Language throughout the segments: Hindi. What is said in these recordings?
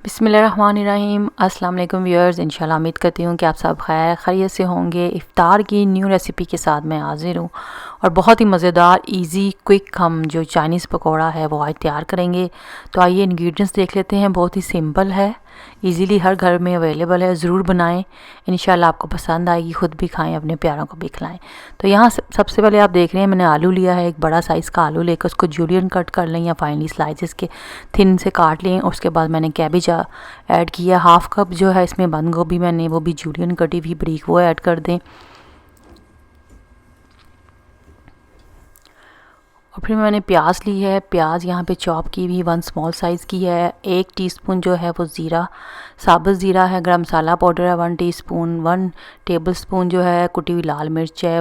बिस्मिल्लाहिर्रहमानिर्रहीम। अस्सलाम वालेकुम व्यूअर्स, इंशाल्लाह उम्मीद करती हूँ कि आप सब खैर खैरियत से होंगे। इफ़्तार की न्यू रेसिपी के साथ मैं हाज़िर हूँ और बहुत ही मज़ेदार इजी क्विक हम जो चाइनीज़ पकौड़ा है वो आज तैयार करेंगे। तो आइए इंग्रेडिएंट्स देख लेते हैं। बहुत ही सिंपल है, इजीली हर घर में अवेलेबल है। ज़रूर बनाएं, इंशाल्लाह आपको पसंद आएगी। ख़ुद भी खाएं, अपने प्यारों को भी खिलाएं। तो यहाँ सबसे पहले आप देख रहे हैं मैंने आलू लिया है। एक बड़ा साइज़ का आलू लेकर उसको जूलियन कट कर लें या फाइनली स्लाइसेस के थिन से काट लें। उसके बाद मैंने कैबेज ऐड किया। हाफ़ कप जो है इसमें बंद गोभी मैंने वो भी जूलियन कटी हुई बारीक वो ऐड कर दें। और फिर मैंने प्याज ली है। प्याज यहाँ पे चॉप की हुई 1 स्मॉल साइज़ की है। 1 टीस्पून जो है वो ज़ीरा, साबुत ज़ीरा है। गरम मसाला पाउडर है 1 टीस्पून। 1 टेबलस्पून जो है कुटी हुई लाल मिर्च है।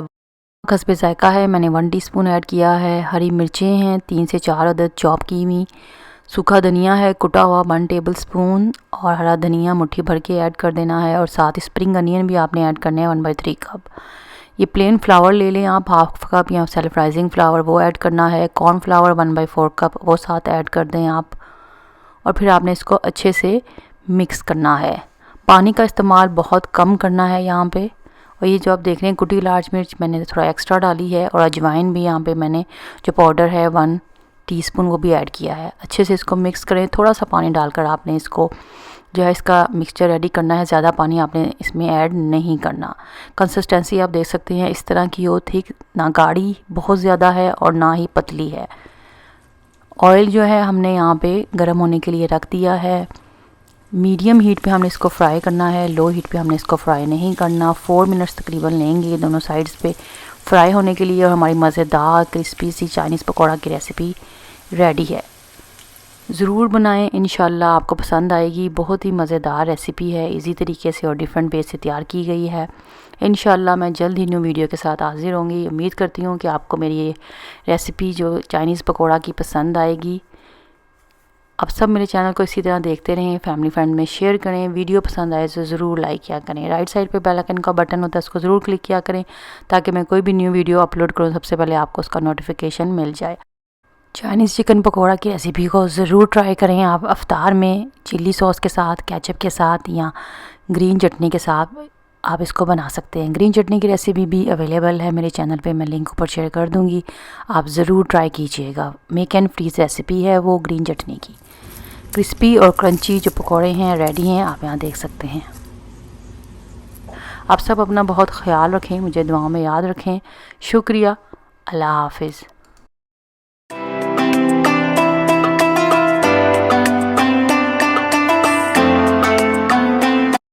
हस्बे ज़ायक़ा है मैंने 1 टीस्पून ऐड किया है। हरी मिर्चें हैं 3 से 4 अदद चॉप की हुई। सूखा धनिया है कुटा हुआ 1 टेबलस्पून और हरा धनिया मुट्ठी भर के ऐड कर देना है। और साथ स्प्रिंग अनियन भी आपने ऐड करने हैं 1/3 कप। ये प्लेन फ्लावर ले लें आप, हाफ़ कप या सेल्फ राइजिंग फ्लावर वो ऐड करना है। कॉर्न फ्लावर 1/4 कप वो साथ ऐड कर दें आप। और फिर आपने इसको अच्छे से मिक्स करना है। पानी का इस्तेमाल बहुत कम करना है यहाँ पे। और ये जो आप देख रहे हैं कुटी लार्ज मिर्च मैंने थोड़ा एक्स्ट्रा डाली है। और अजवाइन भी यहाँ पे मैंने जो पाउडर है 1 टीस्पून वो भी ऐड किया है। अच्छे से इसको मिक्स करें। थोड़ा सा पानी डालकर आपने इसको जो है इसका मिक्सचर रेडी करना है। ज़्यादा पानी आपने इसमें ऐड नहीं करना। कंसिस्टेंसी आप देख सकते हैं इस तरह की हो, ठीक ना गाढ़ी बहुत ज़्यादा है और ना ही पतली है। ऑयल जो है हमने यहाँ पे गर्म होने के लिए रख दिया है। मीडियम हीट पे हमने इसको फ्राई करना है, लो हीट पे हमने इसको फ्राई नहीं करना। 4 मिनट्स तकरीबन लेंगे दोनों साइड्स पे फ्राई होने के लिए। और हमारी मज़ेदार क्रिस्पी सी चाइनीज़ पकौड़ा की रेसिपी रेडी है। ज़रूर बनाएं, इंशाल्लाह आपको पसंद आएगी। बहुत ही मज़ेदार रेसिपी है, इजी तरीके से और डिफरेंट बेस से तैयार की गई है। इंशाल्लाह मैं जल्द ही न्यू वीडियो के साथ हाज़िर होंगी। उम्मीद करती हूँ कि आपको मेरी ये रेसिपी जो चाइनीज़ पकौड़ा की पसंद आएगी। आप सब मेरे चैनल को इसी तरह देखते रहें, फैमिली फ्रेंड में शेयर करें। वीडियो पसंद आए तो ज़रूर लाइक किया करें। राइट साइड पे बेल आइकन का बटन होता है, उसको ज़रूर क्लिक किया करें ताकि मैं कोई भी न्यू वीडियो अपलोड करूँ सबसे पहले आपको उसका नोटिफिकेशन मिल जाए। चाइनीज़ चिकन पकौड़ा की रेसिपी को ज़रूर ट्राई करें आप अफ्तार में चिल्ली सॉस के साथ, केचप के साथ या ग्रीन चटनी के साथ आप इसको बना सकते हैं। ग्रीन चटनी की रेसिपी भी अवेलेबल है मेरे चैनल पे, मैं लिंक ऊपर शेयर कर दूँगी, आप ज़रूर ट्राई कीजिएगा। मेक एंड फ्रीज़ रेसिपी है वो ग्रीन चटनी की। क्रिस्पी और क्रंची जो पकौड़े हैं रेडी हैं, आप यहाँ देख सकते हैं। आप सब अपना बहुत ख्याल रखें, मुझे दुआओं में याद रखें। शुक्रिया, अल्लाह हाफिज़।